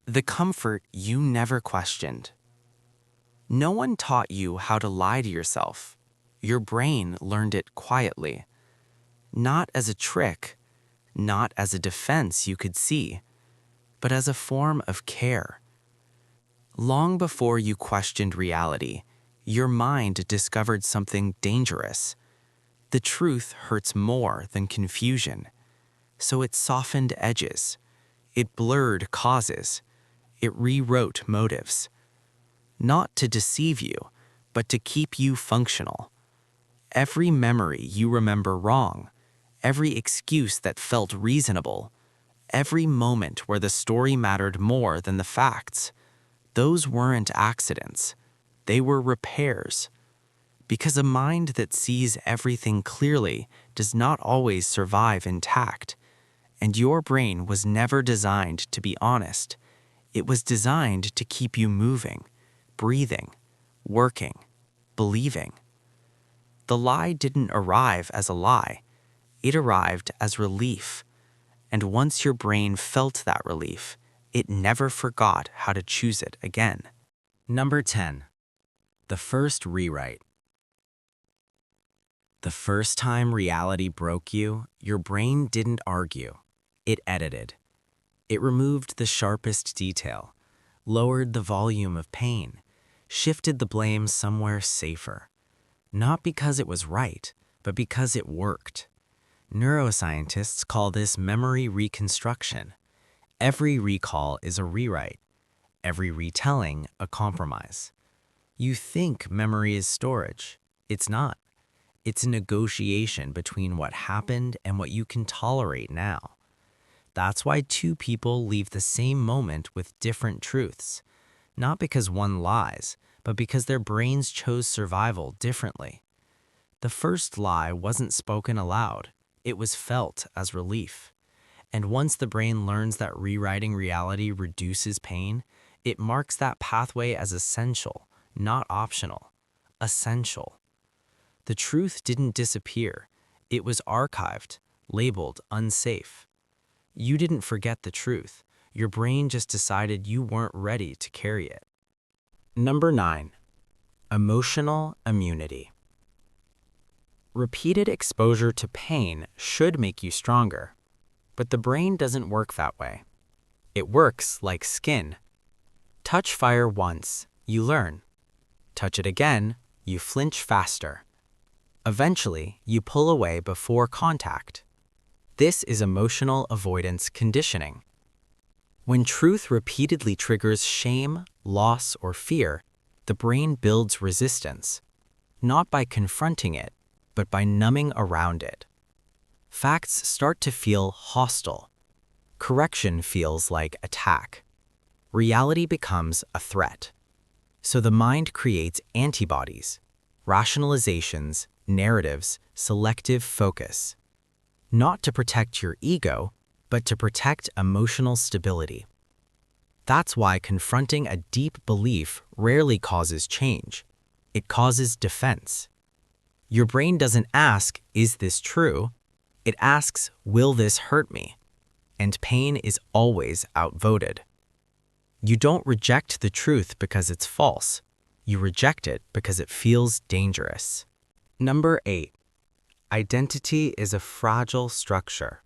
the comfort you never questioned. No one taught you how to lie to yourself. Your brain learned it quietly, not as a trick, not as a defense you could see, but as a form of care. Long before you questioned reality, your mind discovered something dangerous. The truth hurts more than confusion, so it softened edges. It blurred causes. It rewrote motives. Not to deceive you, but to keep you functional. Every memory you remember wrong, every excuse that felt reasonable, every moment where the story mattered more than the facts, those weren't accidents. They were repairs. Because a mind that sees everything clearly does not always survive intact, and your brain was never designed to be honest. It was designed to keep you moving, breathing, working, believing. The lie didn't arrive as a lie. It arrived as relief. And once your brain felt that relief, it never forgot how to choose it again. Number 10. The first rewrite. The first time reality broke you, your brain didn't argue. It edited. It removed the sharpest detail, lowered the volume of pain, shifted the blame somewhere safer. Not because it was right, but because it worked. Neuroscientists call this memory reconstruction. Every recall is a rewrite. Every retelling, a compromise. You think memory is storage. It's not. It's a negotiation between what happened and what you can tolerate now. That's why two people leave the same moment with different truths. Not because one lies, but because their brains chose survival differently. The first lie wasn't spoken aloud. It was felt as relief. And once the brain learns that rewriting reality reduces pain, it marks that pathway as essential, not optional. Essential. The truth didn't disappear. It was archived, labeled unsafe. You didn't forget the truth. Your brain just decided you weren't ready to carry it. Number 9. Emotional immunity. Repeated exposure to pain should make you stronger, but the brain doesn't work that way. It works like skin. Touch fire once, you learn. Touch it again, you flinch faster. Eventually, you pull away before contact. This is emotional avoidance conditioning. When truth repeatedly triggers shame, loss, or fear, the brain builds resistance, not by confronting it, but by numbing around it. Facts start to feel hostile. Correction feels like attack. Reality becomes a threat. So the mind creates antibodies, rationalizations, narratives, selective focus. Not to protect your ego, but to protect emotional stability. That's why confronting a deep belief rarely causes change. It causes defense. Your brain doesn't ask, is this true? It asks, will this hurt me? And pain is always outvoted. You don't reject the truth because it's false. You reject it because it feels dangerous. Number 8. Identity is a fragile structure.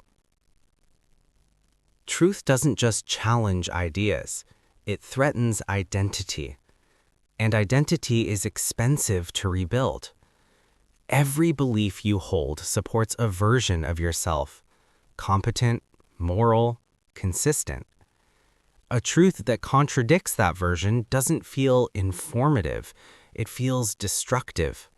Truth doesn't just challenge ideas, it threatens identity. And identity is expensive to rebuild. Every belief you hold supports a version of yourself, competent, moral, consistent. A truth that contradicts that version doesn't feel informative, it feels destructive.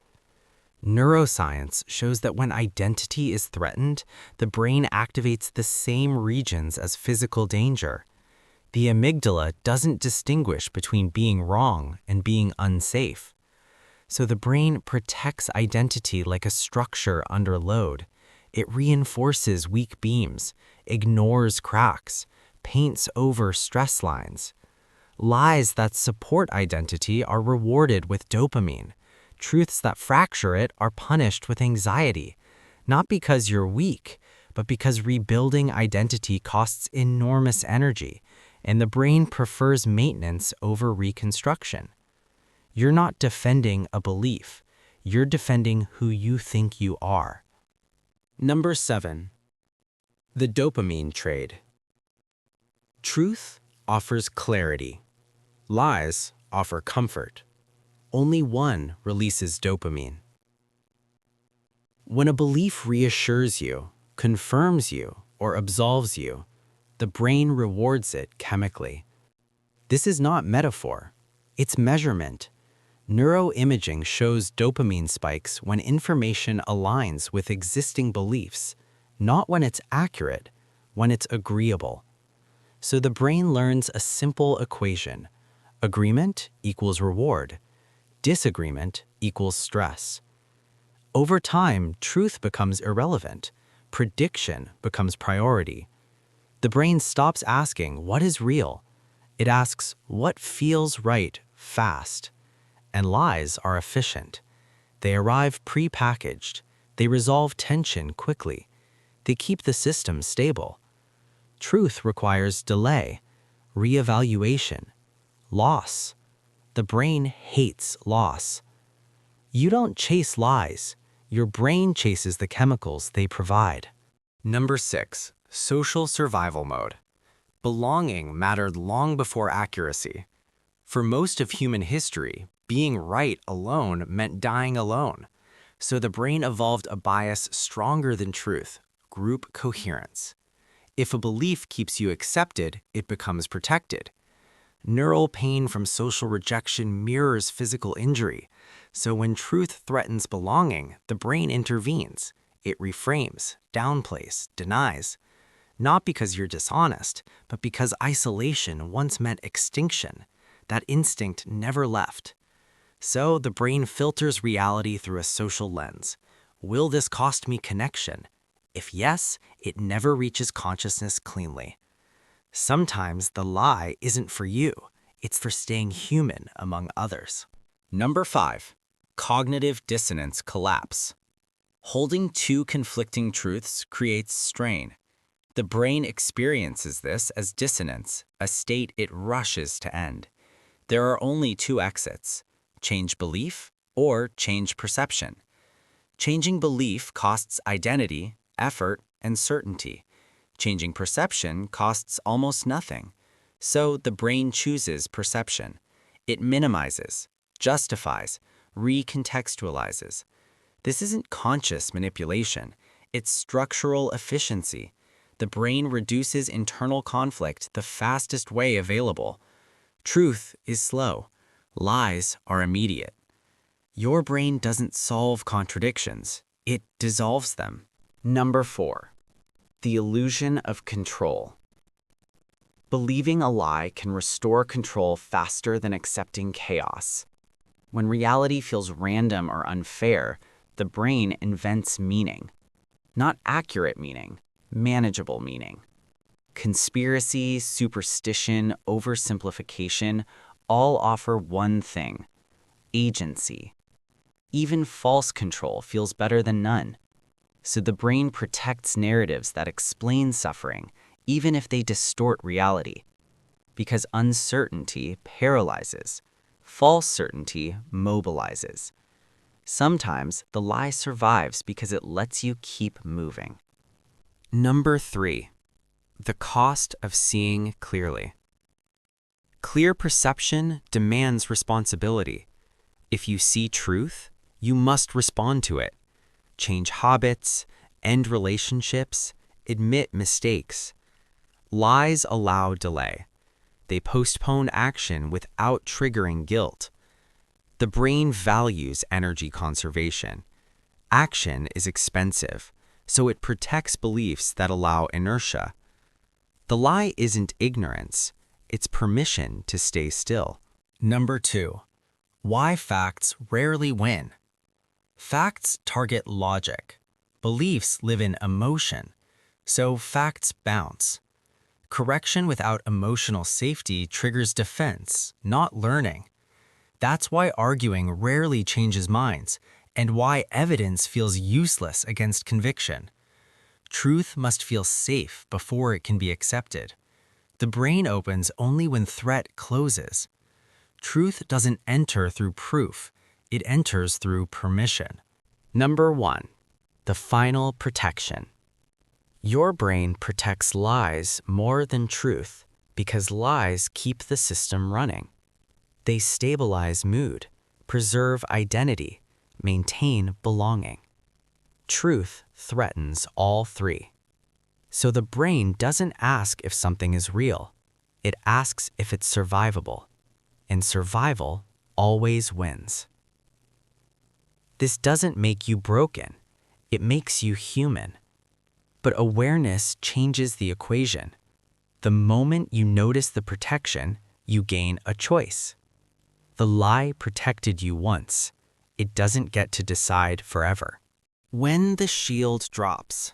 Neuroscience shows that when identity is threatened, the brain activates the same regions as physical danger. The amygdala doesn't distinguish between being wrong and being unsafe. So the brain protects identity like a structure under load. It reinforces weak beams, ignores cracks, paints over stress lines. Lies that support identity are rewarded with dopamine. Truths that fracture it are punished with anxiety, not because you're weak, but because rebuilding identity costs enormous energy, and the brain prefers maintenance over reconstruction. You're not defending a belief, you're defending who you think you are. Number 7. The dopamine trade. Truth offers clarity. Lies offer comfort. Only one releases dopamine. When a belief reassures you, confirms you, or absolves you, the brain rewards it chemically. This is not metaphor, it's measurement. Neuroimaging shows dopamine spikes when information aligns with existing beliefs, not when it's accurate, when it's agreeable. So the brain learns a simple equation. Agreement equals reward. Disagreement equals stress. Over time, truth becomes irrelevant. Prediction becomes priority. The brain stops asking, what is real? It asks, what feels right fast? And lies are efficient. They arrive pre-packaged. They resolve tension quickly. They keep the system stable. Truth requires delay, reevaluation, loss. The brain hates loss. You don't chase lies. Your brain chases the chemicals they provide. Number 6. Social survival mode. Belonging mattered long before accuracy. For most of human history, being right alone meant dying alone. So the brain evolved a bias stronger than truth, group coherence. If a belief keeps you accepted, it becomes protected. Neural pain from social rejection mirrors physical injury. So when truth threatens belonging, the brain intervenes. It reframes, downplays, denies. Not because you're dishonest, but because isolation once meant extinction. That instinct never left. So the brain filters reality through a social lens. Will this cost me connection? If yes, it never reaches consciousness cleanly. Sometimes the lie isn't for you. It's for staying human among others. Number 5. Cognitive dissonance collapse. Holding two conflicting truths creates strain. The brain experiences this as dissonance, a state it rushes to end. There are only two exits: change belief or change perception. Changing belief costs identity, effort, and certainty. Changing perception costs almost nothing. So the brain chooses perception. It minimizes, justifies, recontextualizes. This isn't conscious manipulation. It's structural efficiency. The brain reduces internal conflict the fastest way available. Truth is slow. Lies are immediate. Your brain doesn't solve contradictions. It dissolves them. Number 4. The illusion of control. Believing a lie can restore control faster than accepting chaos. When reality feels random or unfair, the brain invents meaning. Not accurate meaning, manageable meaning. Conspiracy, superstition, oversimplification all offer one thing: agency. Even false control feels better than none. So the brain protects narratives that explain suffering, even if they distort reality. Because uncertainty paralyzes. False certainty mobilizes. Sometimes the lie survives because it lets you keep moving. Number 3. The cost of seeing clearly. Clear perception demands responsibility. If you see truth, you must respond to it. Change habits, end relationships, admit mistakes. Lies allow delay. They postpone action without triggering guilt. The brain values energy conservation. Action is expensive, so it protects beliefs that allow inertia. The lie isn't ignorance, it's permission to stay still. Number 2. Why facts rarely win. Facts target logic. Beliefs live in emotion, so facts bounce. Correction without emotional safety triggers defense, not learning. That's why arguing rarely changes minds, and why evidence feels useless against conviction. Truth must feel safe before it can be accepted. The brain opens only when threat closes. Truth doesn't enter through proof, it enters through permission. Number 1. The final protection. Your brain protects lies more than truth because lies keep the system running. They stabilize mood, preserve identity, maintain belonging. Truth threatens all three. So the brain doesn't ask if something is real. It asks if it's survivable. And survival always wins. This doesn't make you broken. It makes you human. But awareness changes the equation. The moment you notice the protection, you gain a choice. The lie protected you once. It doesn't get to decide forever. When the shield drops.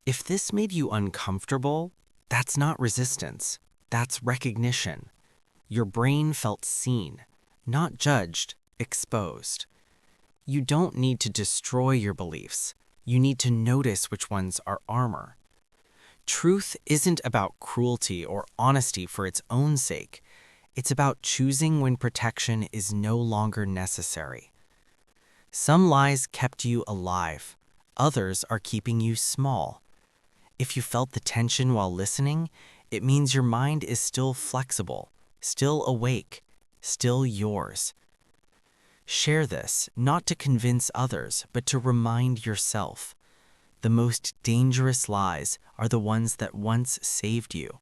If this made you uncomfortable, that's not resistance. That's recognition. Your brain felt seen, not judged, exposed. You don't need to destroy your beliefs. You need to notice which ones are armor. Truth isn't about cruelty or honesty for its own sake. It's about choosing when protection is no longer necessary. Some lies kept you alive. Others are keeping you small. If you felt the tension while listening, it means your mind is still flexible, still awake, still yours. Share this, not to convince others, but to remind yourself. The most dangerous lies are the ones that once saved you.